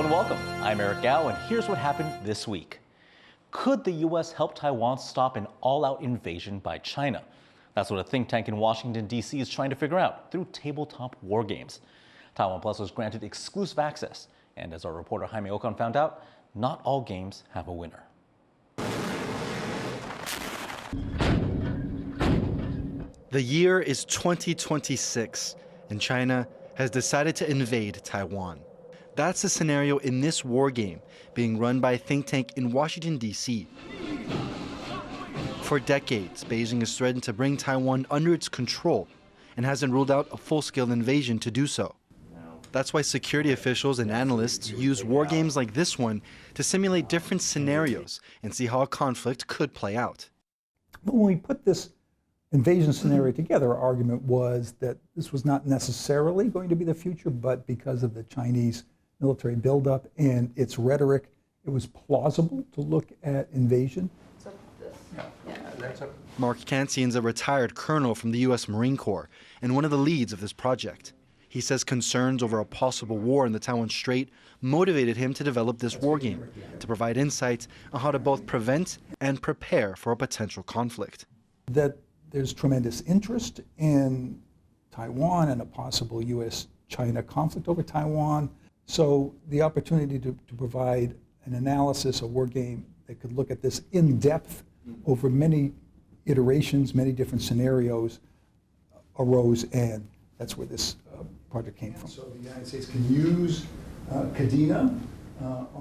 and welcome. I'm Eric Gao, and here's what happened this week. Could the U.S. help Taiwan stop an all-out invasion by China? That's what a think tank in Washington, D.C. is trying to figure out through tabletop war games. TaiwanPlus was granted exclusive access, and as our reporter Jaime Ocon found out, not all games have a winner. The year is 2026, and China has decided to invade Taiwan. That's the scenario in this war game being run by a think tank in Washington, D.C. For decades, Beijing has threatened to bring Taiwan under its control and hasn't ruled out a full-scale invasion to do so. That's why security officials and analysts use war games like this one to simulate different scenarios and see how a conflict could play out. But when we put this invasion scenario together, our argument was that this was not necessarily going to be the future, but because of the Chinese military buildup and its rhetoric, it was plausible to look at invasion. Mark Kansian's a retired colonel from the U.S. Marine Corps and one of the leads of this project. He says concerns over a possible war in the Taiwan Strait motivated him to develop this war game to provide insight on how to both prevent and prepare for a potential conflict. That there's tremendous interest in Taiwan and a possible U.S.-China conflict over Taiwan. So the opportunity to provide an analysis, a war game that could look at this in depth over many iterations, many different scenarios arose, and that's where this project came from. So the United States can use Kadena.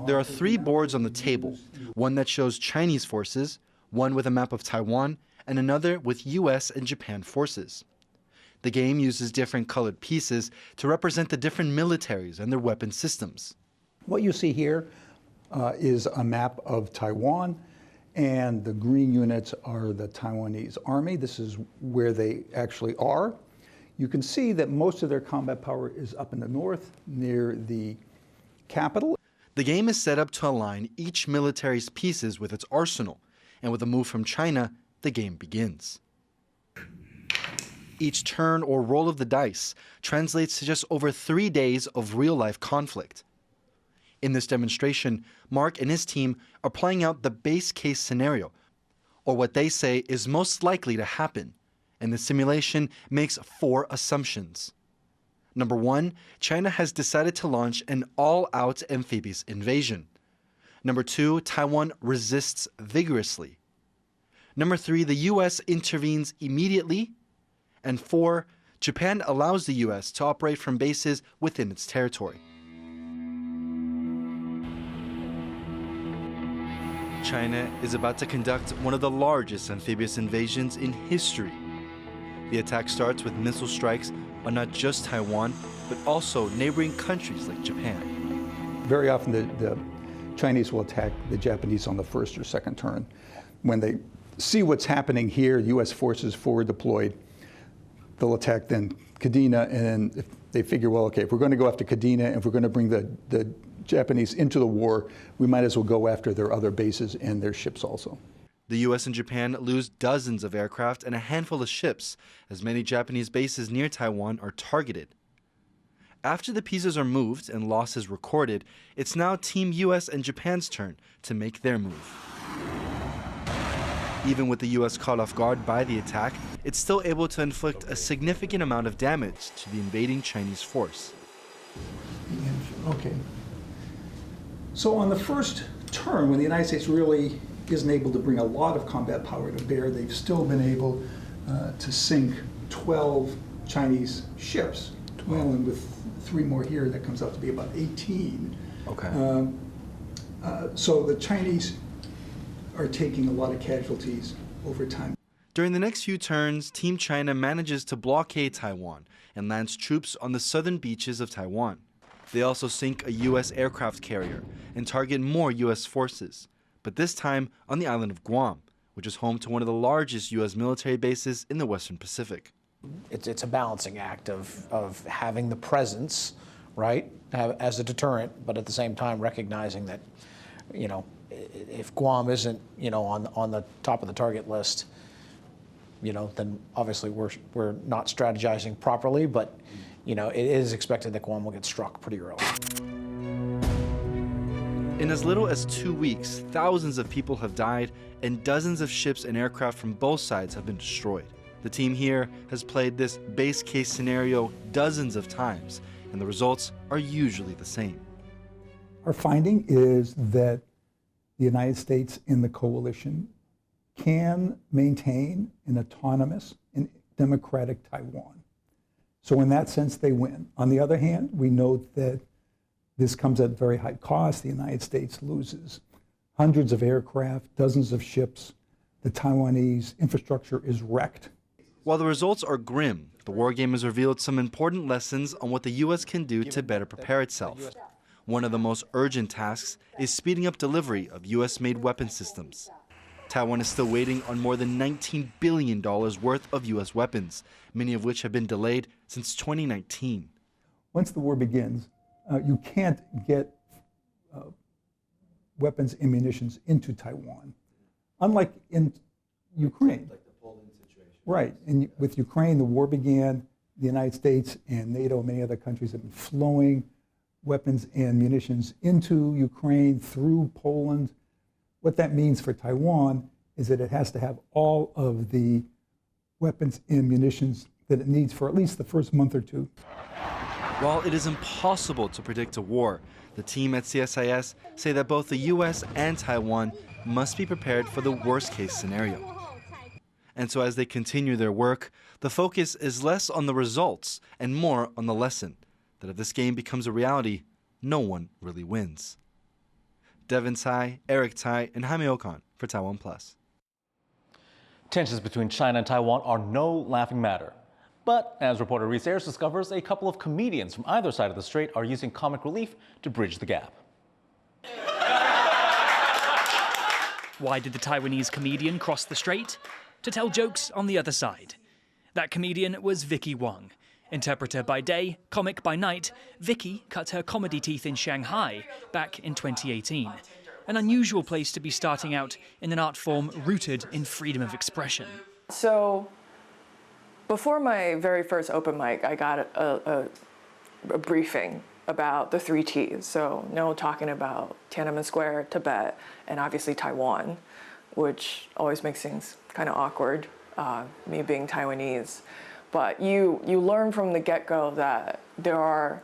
There are 3 boards on the table, one that shows Chinese forces, one with a map of Taiwan, and another with U.S. and Japan forces. The game uses different colored pieces to represent the different militaries and their weapon systems. What you see here is a map of Taiwan, and the green units are the Taiwanese army. This is where they actually are. You can see that most of their combat power is up in the north, near the capital. The game is set up to align each military's pieces with its arsenal, and with a move from China, the game begins. Each turn or roll of the dice translates to just over 3 days of real-life conflict. In this demonstration, Mark and his team are playing out the base case scenario, or what they say is most likely to happen, and the simulation makes 4 assumptions. Number 1, China has decided to launch an all-out amphibious invasion. Number 2, Taiwan resists vigorously. Number 3, the U.S. intervenes immediately. And 4, Japan allows the U.S. to operate from bases within its territory. China is about to conduct one of the largest amphibious invasions in history. The attack starts with missile strikes on not just Taiwan, but also neighboring countries like Japan. Very often the Chinese will attack the Japanese on the first or second turn. When they see what's happening here, U.S. forces forward deployed, they'll attack then Kadena, and if they figure, well, okay, if we're going to go after Kadena, and if we're going to bring the Japanese into the war, we might as well go after their other bases and their ships also. The U.S. and Japan lose dozens of aircraft and a handful of ships, as many Japanese bases near Taiwan are targeted. After the pieces are moved and losses recorded, it's now Team U.S. and Japan's turn to make their move. Even with the U.S. caught off guard by the attack, it's still able to inflict a significant amount of damage to the invading Chinese force. Okay. So on the first turn, when the United States really isn't able to bring a lot of combat power to bear, they've still been able to sink 12 Chinese ships. 12, and with 3 more here, that comes out to be about 18. Okay. So the Chinese are taking a lot of casualties over time. During the next few turns, Team China manages to blockade Taiwan and lands troops on the southern beaches of Taiwan. They also sink a U.S. aircraft carrier and target more U.S. forces, but this time on the island of Guam, which is home to one of the largest U.S. military bases in the Western Pacific. It's a balancing act of having the presence, right, as a deterrent, but at the same time recognizing that, you know, if Guam isn't, you know, on the top of the target list, you know, then obviously we're not strategizing properly, but, you know, it is expected that Guam will get struck pretty early. In as little as 2 weeks, thousands of people have died and dozens of ships and aircraft from both sides have been destroyed. The team here has played this base case scenario dozens of times, and the results are usually the same. Our finding is that the United States and the coalition can maintain an autonomous and democratic Taiwan. So in that sense, they win. On the other hand, we note that this comes at very high cost. The United States loses hundreds of aircraft, dozens of ships. The Taiwanese infrastructure is wrecked. While the results are grim, the Wargame has revealed some important lessons on what the U.S. can do to better prepare itself. One of the most urgent tasks is speeding up delivery of U.S.-made weapon systems. Taiwan is still waiting on more than $19 billion worth of U.S. weapons, many of which have been delayed since 2019. Once the war begins, you can't get weapons and munitions into Taiwan, unlike in Ukraine. Like the Poland situation. Right. And with Ukraine, the war began. The United States and NATO and many other countries have been flowing weapons and munitions into Ukraine through Poland. What that means for Taiwan is that it has to have all of the weapons and munitions that it needs for at least the first month or two. While it is impossible to predict a war, the team at CSIS say that both the U.S. and Taiwan must be prepared for the worst-case scenario. And so as they continue their work, the focus is less on the results and more on the lesson that if this game becomes a reality, no one really wins. Devin Tai, Eric Tai, and Jaime Ocon for TaiwanPlus. Tensions between China and Taiwan are no laughing matter. But as reporter Reese Ayers discovers, a couple of comedians from either side of the strait are using comic relief to bridge the gap. Why did the Taiwanese comedian cross the strait? To tell jokes on the other side. That comedian was Vicky Wang. Interpreter by day, comic by night, Vicky cut her comedy teeth in Shanghai back in 2018. An unusual place to be starting out in an art form rooted in freedom of expression. So, before my very first open mic, I got a briefing about the 3 T's. So, talking about Tiananmen Square, Tibet, and obviously Taiwan, which always makes things kind of awkward, me being Taiwanese. But you learn from the get-go that there are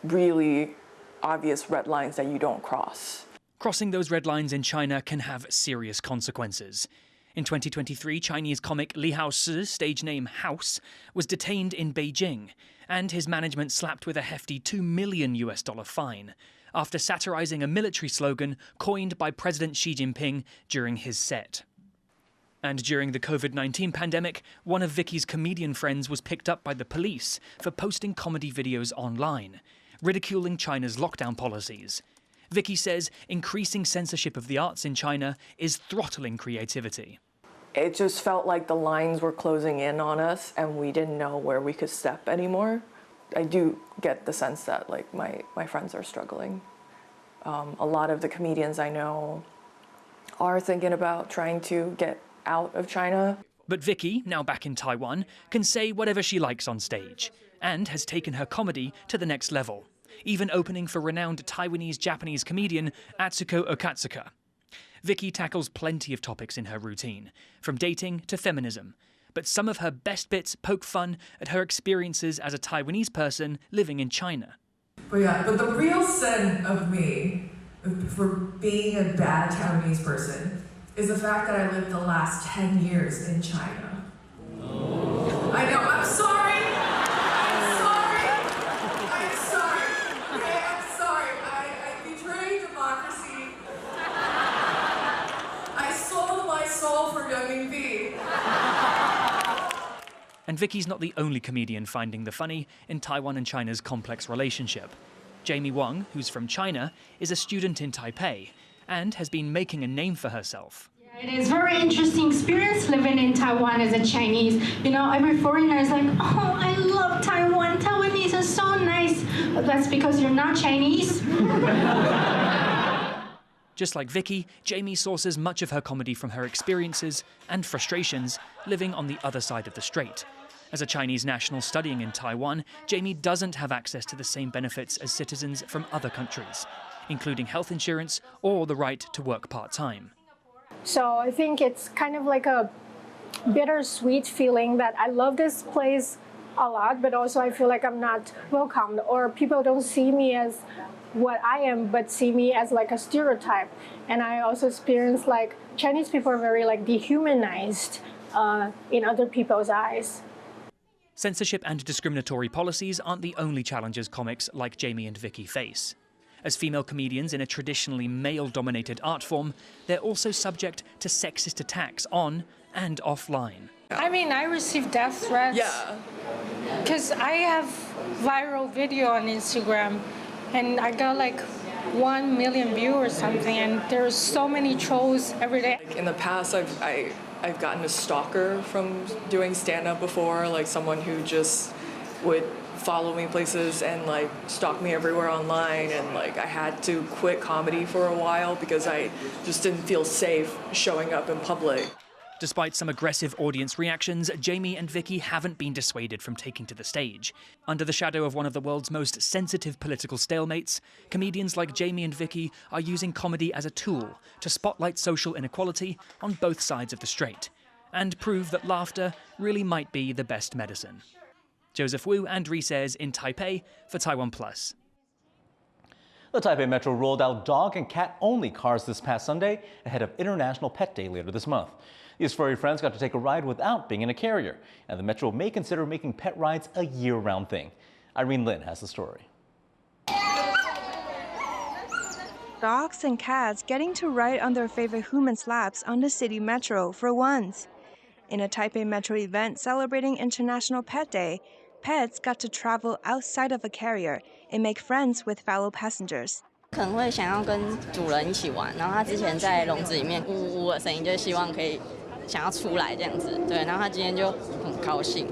really obvious red lines that you don't cross. Crossing those red lines in China can have serious consequences. In 2023, Chinese comic Li Hao's stage name House was detained in Beijing, and his management slapped with a hefty $2 million fine after satirizing a military slogan coined by President Xi Jinping during his set. And during the COVID-19 pandemic, one of Vicky's comedian friends was picked up by the police for posting comedy videos online, ridiculing China's lockdown policies. Vicky says increasing censorship of the arts in China is throttling creativity. It just felt like the lines were closing in on us and we didn't know where we could step anymore. I do get the sense that my friends are struggling. A lot of the comedians I know are thinking about trying to get out of China. But Vicky, now back in Taiwan, can say whatever she likes on stage and has taken her comedy to the next level, even opening for renowned Taiwanese-Japanese comedian Atsuko Okatsuka. Vicky tackles plenty of topics in her routine, from dating to feminism, but some of her best bits poke fun at her experiences as a Taiwanese person living in China. But the real sin of me for being a bad Taiwanese person is the fact that I lived the last 10 years in China. Oh. I know, I'm sorry. I betrayed democracy. I sold my soul for Young V. And Vicky's not the only comedian finding the funny in Taiwan and China's complex relationship. Jamie Wang, who's from China, is a student in Taipei and has been making a name for herself. It is a very interesting experience living in Taiwan as a Chinese. Every foreigner is like, oh, I love Taiwan. Taiwanese are so nice. But that's because you're not Chinese. Just like Vicky, Jamie sources much of her comedy from her experiences and frustrations living on the other side of the strait. As a Chinese national studying in Taiwan, Jamie doesn't have access to the same benefits as citizens from other countries, including health insurance or the right to work part-time. So I think it's kind of like a bittersweet feeling that I love this place a lot, but also I feel like I'm not welcomed, or people don't see me as what I am, but see me as like a stereotype. And I also experience like Chinese people are very like dehumanized in other people's eyes. Censorship and discriminatory policies aren't the only challenges comics like Jamie and Vicky face. As female comedians in a traditionally male-dominated art form, they're also subject to sexist attacks on and offline. I mean, I receive death threats. Yeah. Because I have viral video on Instagram, and I got like 1 million views or something, and there's so many trolls every day. In the past, I've gotten a stalker from doing stand-up before, like someone who just would follow me places and like stalk me everywhere online, and like I had to quit comedy for a while because I just didn't feel safe showing up in public. Despite some aggressive audience reactions, Jamie and Vicky haven't been dissuaded from taking to the stage. Under the shadow of one of the world's most sensitive political stalemates, comedians like Jamie and Vicky are using comedy as a tool to spotlight social inequality on both sides of the strait and prove that laughter really might be the best medicine. Joseph Wu and Says in Taipei for TaiwanPlus. The Taipei Metro rolled out dog and cat-only cars this past Sunday ahead of International Pet Day later this month. These furry friends got to take a ride without being in a carrier, and the Metro may consider making pet rides a year-round thing. Irene Lin has the story. Dogs and cats getting to ride on their favorite humans' laps on the city metro for once. In a Taipei Metro event celebrating International Pet Day, pets got to travel outside of a carrier and make friends with fellow passengers. 可能会想要跟主人一起玩，然后他之前在笼子里面呜呜的声音，就希望可以想要出来这样子，对，然后他今天就很高兴。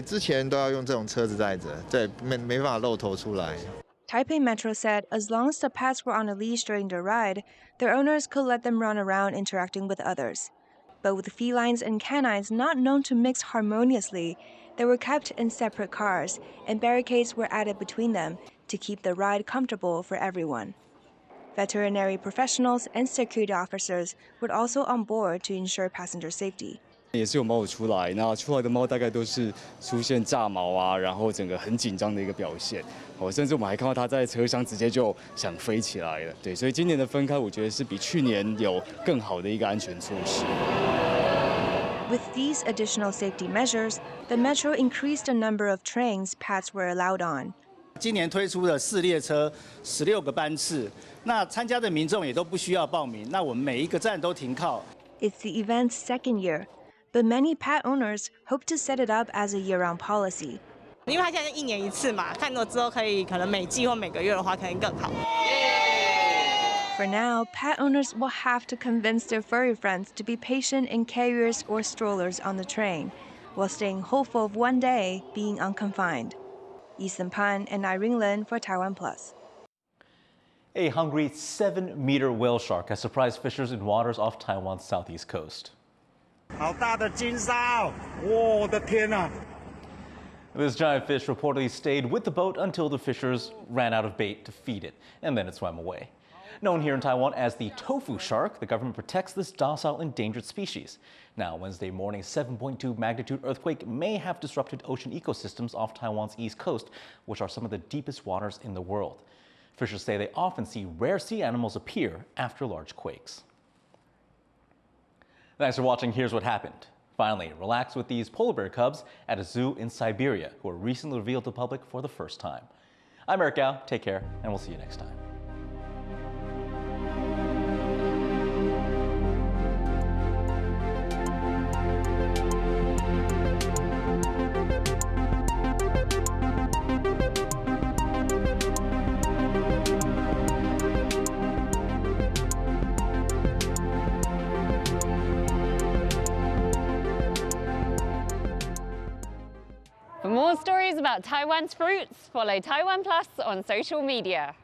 之前都要用这种车子载着，对，没办法露头出来。 Taipei Metro said as long as the pets were on a leash during the ride, their owners could let them run around interacting with others. But with felines and canines not known to mix harmoniously, they were kept in separate cars, and barricades were added between them to keep the ride comfortable for everyone. Veterinary professionals and security officers were also on board to ensure passenger safety. 也是有猫出来，那出来的猫大概都是出现炸毛啊，然后整个很紧张的一个表现。甚至我们还看到它在车厢直接就想飞起来了。对，所以今年的分开，我觉得是比去年有更好的一个安全措施。 With these additional safety measures, the metro increased the number of trains pets were allowed on. 今年推出了4列车，16个班次，那参加的民众也都不需要报名，那我们每一个站都停靠。 It's the event's second year, but many pet owners hope to set it up as a year-round policy. 因为它现在1年1次嘛，看到之后可以可能每季或每个月的话，可能更好。 For now, pet owners will have to convince their furry friends to be patient in carriers or strollers on the train, while staying hopeful of one day being unconfined. Ethan Pan and Irene Lin for TaiwanPlus. A hungry 7-meter whale shark has surprised fishers in waters off Taiwan's southeast coast. 好大的金鲨！我的天哪！ This giant fish reportedly stayed with the boat until the fishers ran out of bait to feed it, and then it swam away. Known here in Taiwan as the tofu shark, the government protects this docile endangered species. Now, Wednesday morning's 7.2 magnitude earthquake may have disrupted ocean ecosystems off Taiwan's east coast, which are some of the deepest waters in the world. Fishers say they often see rare sea animals appear after large quakes. Thanks for watching. Here's what happened. Finally, relax with these polar bear cubs at a zoo in Siberia, who were recently revealed to the public for the first time. I'm Eric Gao. Take care, and we'll see you next time. For more stories about Taiwan's fruits, follow TaiwanPlus on social media.